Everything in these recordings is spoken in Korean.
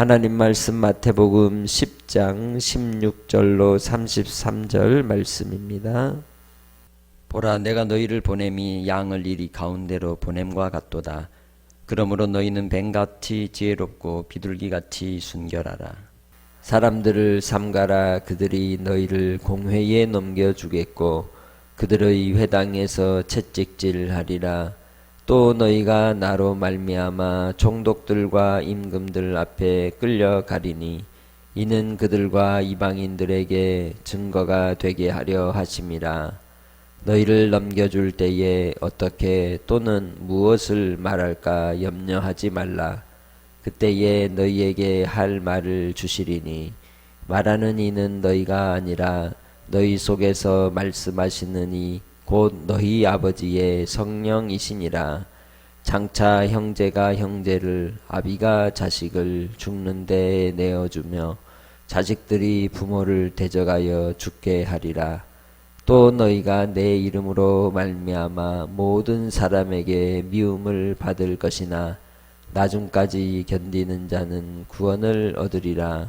하나님 말씀 마태복음 10장 16절로 33절 말씀입니다. 보라, 내가 너희를 보냄이 양을 이리 가운데로 보냄과 같도다. 그러므로 너희는 뱀같이 지혜롭고 비둘기같이 순결하라. 사람들을 삼가라. 그들이 너희를 공회에 넘겨주겠고 그들의 회당에서 채찍질하리라. 또 너희가 나로 말미암아 총독들과 임금들 앞에 끌려가리니 이는 그들과 이방인들에게 증거가 되게 하려 하심이라. 너희를 넘겨줄 때에 어떻게 또는 무엇을 말할까 염려하지 말라. 그때에 너희에게 할 말을 주시리니 말하는 이는 너희가 아니라 너희 속에서 말씀하시는 이 곧 너희 아버지의 성령이시니라. 장차 형제가 형제를, 아비가 자식을 죽는 데에 내어주며 자식들이 부모를 대적하여 죽게 하리라. 또 너희가 내 이름으로 말미암아 모든 사람에게 미움을 받을 것이나 나중까지 견디는 자는 구원을 얻으리라.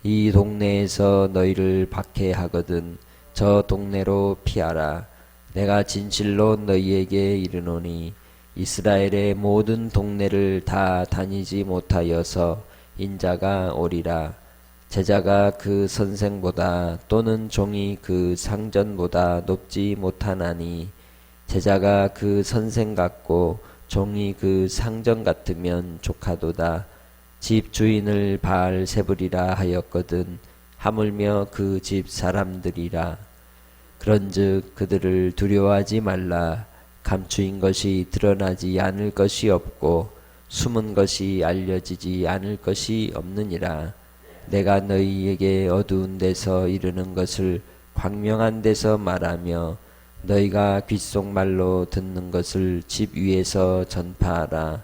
이 동네에서 너희를 박해하거든 저 동네로 피하라. 내가 진실로 너희에게 이르노니 이스라엘의 모든 동네를 다 다니지 못하여서 인자가 오리라. 제자가 그 선생보다 또는 종이 그 상전보다 높지 못하나니 제자가 그 선생 같고 종이 그 상전 같으면 족하도다. 집 주인을 바알세불이라 하였거든 하물며 그 집 사람들이라. 그런즉 그들을 두려워하지 말라. 감추인 것이 드러나지 않을 것이 없고 숨은 것이 알려지지 않을 것이 없느니라. 내가 너희에게 어두운 데서 이르는 것을 광명한 데서 말하며 너희가 귓속말로 듣는 것을 집 위에서 전파하라.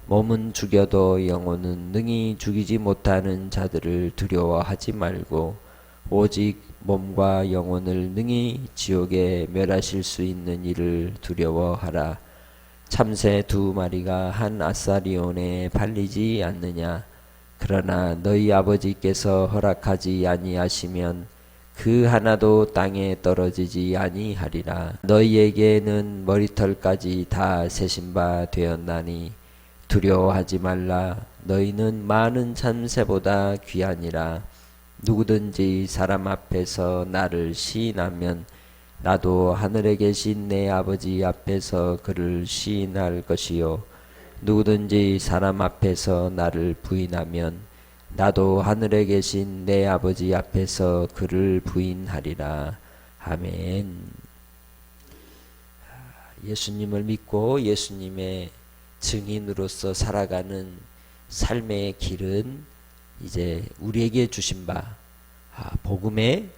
몸은 죽여도 영혼은 능히 죽이지 못하는 자들을 두려워하지 말고 오직 몸과 영혼을 능히 지옥에 멸하실 수 있는 이를 두려워하라. 참새 2마리가 한 아사리온에 팔리지 않느냐. 그러나 너희 아버지께서 허락하지 아니하시면 그 하나도 땅에 떨어지지 아니하리라. 너희에게는 머리털까지 다 세신 바 되었나니 두려워하지 말라. 너희는 많은 참새보다 귀하니라. 누구든지 사람 앞에서 나를 시인하면 나도 하늘에 계신 내 아버지 앞에서 그를 시인할 것이요 누구든지 사람 앞에서 나를 부인하면 나도 하늘에 계신 내 아버지 앞에서 그를 부인하리라. 아멘. 예수님을 믿고 예수님의 증인으로서 살아가는 삶의 길은 이제 우리에게 주신 바 복음의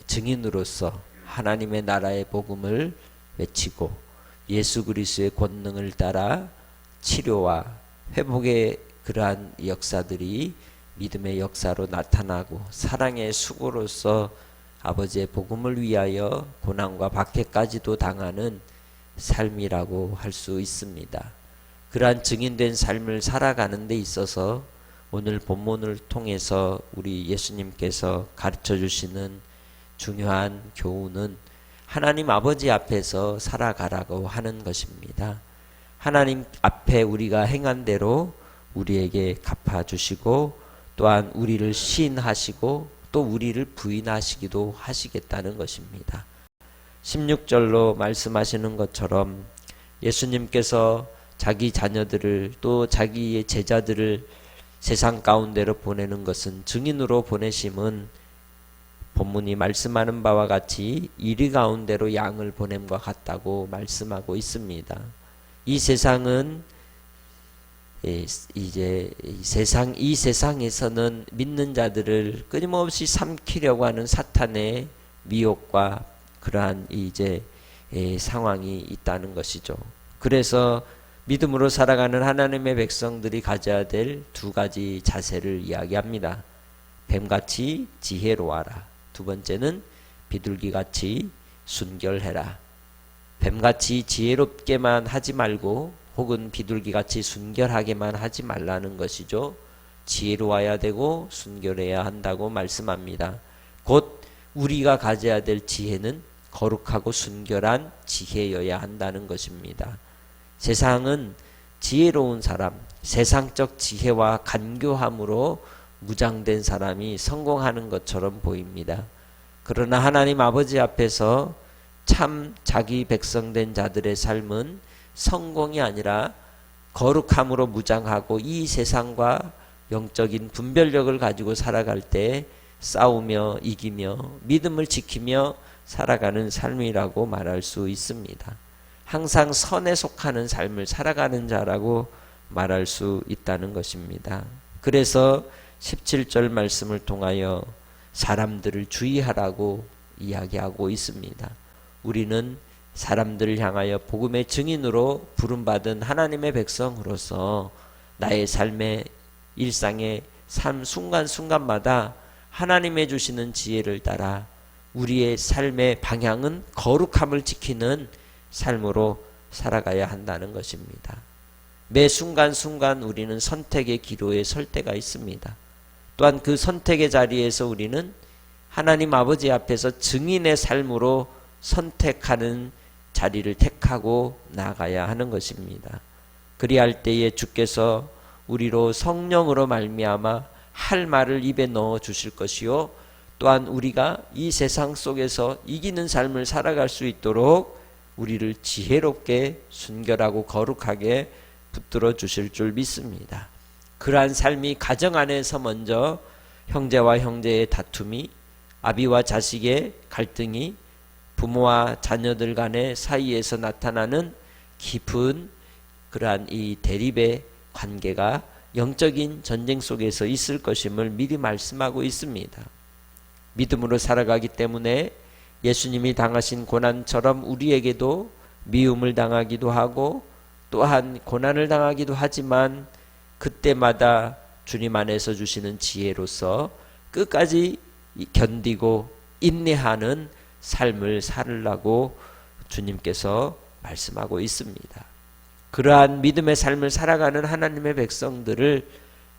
증인으로서 하나님의 나라의 복음을 외치고 예수 그리스도의 권능을 따라 치료와 회복의 그러한 역사들이 믿음의 역사로 나타나고 사랑의 수고로서 아버지의 복음을 위하여 고난과 박해까지도 당하는 삶이라고 할 수 있습니다. 그러한 증인된 삶을 살아가는 데 있어서 오늘 본문을 통해서 우리 예수님께서 가르쳐 주시는 중요한 교훈은 하나님 아버지 앞에서 살아가라고 하는 것입니다. 하나님 앞에 우리가 행한 대로 우리에게 갚아주시고 또한 우리를 시인하시고 또 우리를 부인하시기도 하시겠다는 것입니다. 16절로 말씀하시는 것처럼 예수님께서 자기 자녀들을 또 자기의 제자들을 세상 가운데로 보내는 것은 증인으로 보내심은 본문이 말씀하는 바와 같이 이리 가운데로 양을 보냄과 같다고 말씀하고 있습니다. 이 세상은 이제 이 세상에서는 믿는 자들을 끊임없이 삼키려고 하는 사탄의 미혹과 그러한 이제 상황이 있다는 것이죠. 그래서 믿음으로 살아가는 하나님의 백성들이 가져야 될 2가지 자세를 이야기합니다. 뱀같이 지혜로워하라. 2번째는 비둘기같이 순결해라. 뱀같이 지혜롭게만 하지 말고 혹은 비둘기같이 순결하게만 하지 말라는 것이죠. 지혜로워야 되고 순결해야 한다고 말씀합니다. 곧 우리가 가져야 될 지혜는 거룩하고 순결한 지혜여야 한다는 것입니다. 세상은 지혜로운 사람, 세상적 지혜와 간교함으로 무장된 사람이 성공하는 것처럼 보입니다. 그러나 하나님 아버지 앞에서 참 자기 백성된 자들의 삶은 성공이 아니라 거룩함으로 무장하고 이 세상과 영적인 분별력을 가지고 살아갈 때 싸우며 이기며 믿음을 지키며 살아가는 삶이라고 말할 수 있습니다. 항상 선에 속하는 삶을 살아가는 자라고 말할 수 있다는 것입니다. 그래서 17절 말씀을 통하여 사람들을 주의하라고 이야기하고 있습니다. 우리는 사람들을 향하여 복음의 증인으로 부름받은 하나님의 백성으로서 나의 삶의 일상의 삶 순간순간마다 하나님의 주시는 지혜를 따라 우리의 삶의 방향은 거룩함을 지키는 삶으로 살아가야 한다는 것입니다. 매 순간순간 우리는 선택의 기로에 설 때가 있습니다. 또한 그 선택의 자리에서 우리는 하나님 아버지 앞에서 증인의 삶으로 선택하는 자리를 택하고 나가야 하는 것입니다. 그리할 때에 주께서 우리로 성령으로 말미암아 할 말을 입에 넣어 주실 것이요 또한 우리가 이 세상 속에서 이기는 삶을 살아갈 수 있도록 우리를 지혜롭게 순결하고 거룩하게 붙들어 주실 줄 믿습니다. 그러한 삶이 가정 안에서 먼저 형제와 형제의 다툼이, 아비와 자식의 갈등이, 부모와 자녀들 간의 사이에서 나타나는 깊은 그러한 이 대립의 관계가 영적인 전쟁 속에서 있을 것임을 미리 말씀하고 있습니다. 믿음으로 살아가기 때문에 예수님이 당하신 고난처럼 우리에게도 미움을 당하기도 하고 또한 고난을 당하기도 하지만 그때마다 주님 안에서 주시는 지혜로서 끝까지 견디고 인내하는 삶을 살으라고 주님께서 말씀하고 있습니다. 그러한 믿음의 삶을 살아가는 하나님의 백성들을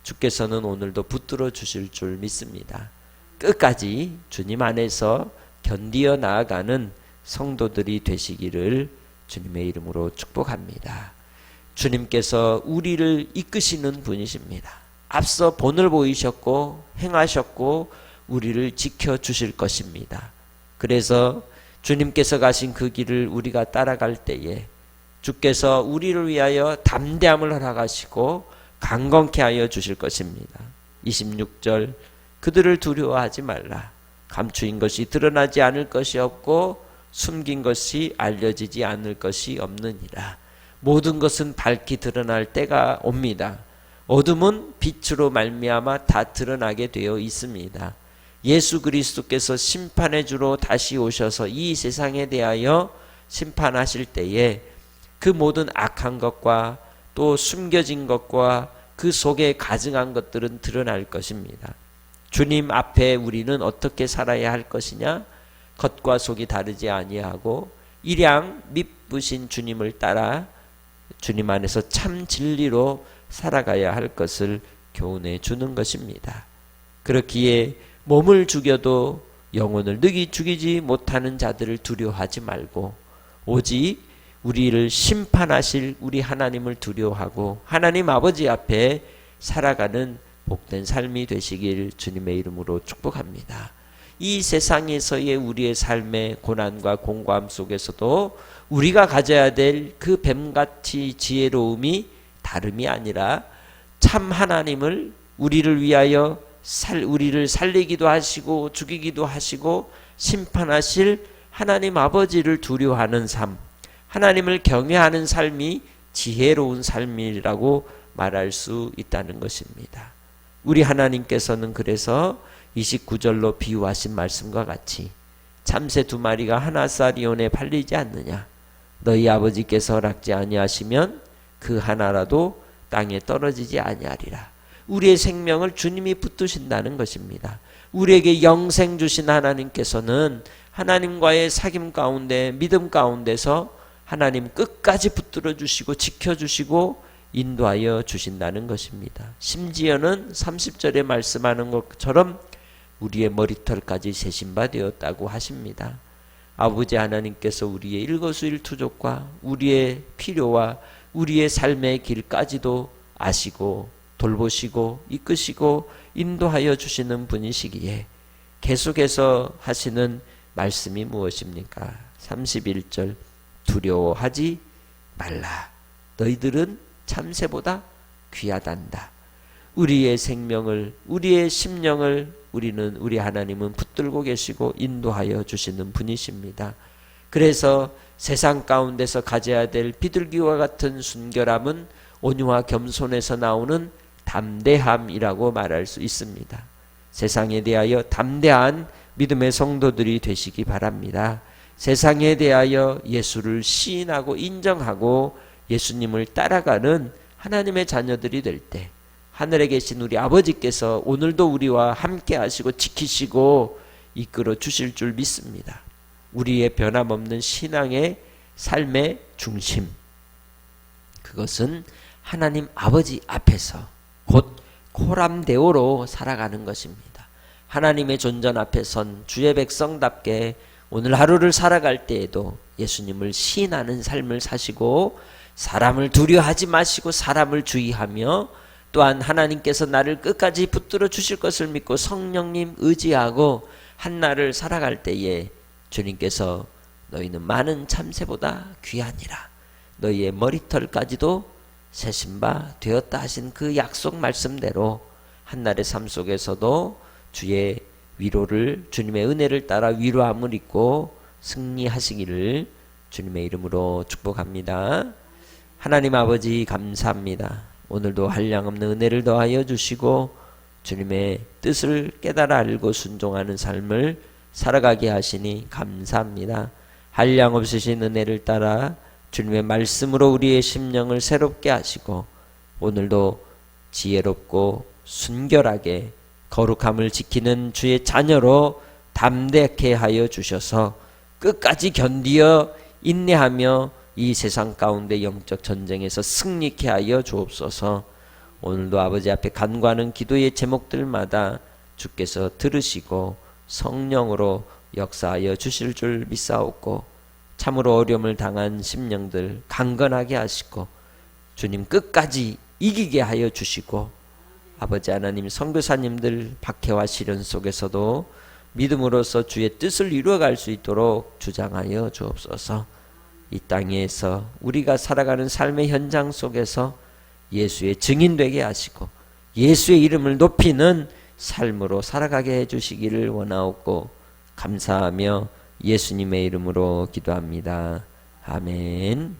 주께서는 오늘도 붙들어 주실 줄 믿습니다. 끝까지 주님 안에서 견디어 나아가는 성도들이 되시기를 주님의 이름으로 축복합니다. 주님께서 우리를 이끄시는 분이십니다. 앞서 본을 보이셨고 행하셨고 우리를 지켜주실 것입니다. 그래서 주님께서 가신 그 길을 우리가 따라갈 때에 주께서 우리를 위하여 담대함을 허락하시고 강건케 하여 주실 것입니다. 26절 그들을 두려워하지 말라. 감추인 것이 드러나지 않을 것이 없고 숨긴 것이 알려지지 않을 것이 없느니라. 모든 것은 밝히 드러날 때가 옵니다. 어둠은 빛으로 말미암아 다 드러나게 되어 있습니다. 예수 그리스도께서 심판의 주로 다시 오셔서 이 세상에 대하여 심판하실 때에 그 모든 악한 것과 또 숨겨진 것과 그 속에 가증한 것들은 드러날 것입니다. 주님 앞에 우리는 어떻게 살아야 할 것이냐? 겉과 속이 다르지 아니하고 일양 미쁘신 주님을 따라 주님 안에서 참 진리로 살아가야 할 것을 교훈해 주는 것입니다. 그렇기에 몸을 죽여도 영혼을 능히 죽이지 못하는 자들을 두려워하지 말고 오직 우리를 심판하실 우리 하나님을 두려워하고 하나님 아버지 앞에 살아가는 복된 삶이 되시길 주님의 이름으로 축복합니다. 이 세상에서의 우리의 삶의 고난과 공고함 속에서도 우리가 가져야 될 그 뱀같이 지혜로움이 다름이 아니라 참 하나님을 우리를 위하여 우리를 살리기도 하시고 죽이기도 하시고 심판하실 하나님 아버지를 두려워하는 삶, 하나님을 경외하는 삶이 지혜로운 삶이라고 말할 수 있다는 것입니다. 우리 하나님께서는 그래서 29절로 비유하신 말씀과 같이 참새 2마리가 하나사리온에 팔리지 않느냐. 너희 아버지께서 허락지 아니하시면 그 하나라도 땅에 떨어지지 아니하리라. 우리의 생명을 주님이 붙드신다는 것입니다. 우리에게 영생 주신 하나님께서는 하나님과의 사귐 가운데 믿음 가운데서 하나님 끝까지 붙들어 주시고 지켜주시고 인도하여 주신다는 것입니다. 심지어는 30절에 말씀하는 것처럼 우리의 머리털까지 세신 바 되었다고 하십니다. 아버지 하나님께서 우리의 일거수일투족과 우리의 필요와 우리의 삶의 길까지도 아시고 돌보시고 이끄시고 인도하여 주시는 분이시기에 계속해서 하시는 말씀이 무엇입니까? 31절 두려워하지 말라. 너희들은 참새보다 귀하단다. 우리의 생명을 우리의 심령을 우리 하나님은 붙들고 계시고 인도하여 주시는 분이십니다. 그래서 세상 가운데서 가져야 될 비둘기와 같은 순결함은 온유와 겸손에서 나오는 담대함이라고 말할 수 있습니다. 세상에 대하여 담대한 믿음의 성도들이 되시기 바랍니다. 세상에 대하여 예수를 시인하고 인정하고 예수님을 따라가는 하나님의 자녀들이 될 때 하늘에 계신 우리 아버지께서 오늘도 우리와 함께 하시고 지키시고 이끌어 주실 줄 믿습니다. 우리의 변함없는 신앙의 삶의 중심, 그것은 하나님 아버지 앞에서 곧 코람데오로 살아가는 것입니다. 하나님의 존전 앞에 선 주의 백성답게 오늘 하루를 살아갈 때에도 예수님을 시인하는 삶을 사시고 사람을 두려워하지 마시고 사람을 주의하며 또한 하나님께서 나를 끝까지 붙들어 주실 것을 믿고 성령님 의지하고 한날을 살아갈 때에 주님께서 너희는 많은 참새보다 귀하니라. 너희의 머리털까지도 세신 바 되었다 하신 그 약속 말씀대로 한날의 삶 속에서도 주의 위로를 주님의 은혜를 따라 위로함을 입고 승리하시기를 주님의 이름으로 축복합니다. 하나님 아버지 감사합니다. 오늘도 한량없는 은혜를 더하여 주시고 주님의 뜻을 깨달아 알고 순종하는 삶을 살아가게 하시니 감사합니다. 한량없으신 은혜를 따라 주님의 말씀으로 우리의 심령을 새롭게 하시고 오늘도 지혜롭고 순결하게 거룩함을 지키는 주의 자녀로 담대케 하여 주셔서 끝까지 견디어 인내하며 이 세상 가운데 영적 전쟁에서 승리케 하여 주옵소서. 오늘도 아버지 앞에 간구하는 기도의 제목들마다 주께서 들으시고 성령으로 역사하여 주실 줄 믿사옵고 참으로 어려움을 당한 심령들 강건하게 하시고 주님 끝까지 이기게 하여 주시고 아버지 하나님 선교사님들 박해와 시련 속에서도 믿음으로써 주의 뜻을 이루어갈 수 있도록 주장하여 주옵소서. 이 땅에서 우리가 살아가는 삶의 현장 속에서 예수의 증인되게 하시고 예수의 이름을 높이는 삶으로 살아가게 해주시기를 원하옵고 감사하며 예수님의 이름으로 기도합니다. 아멘.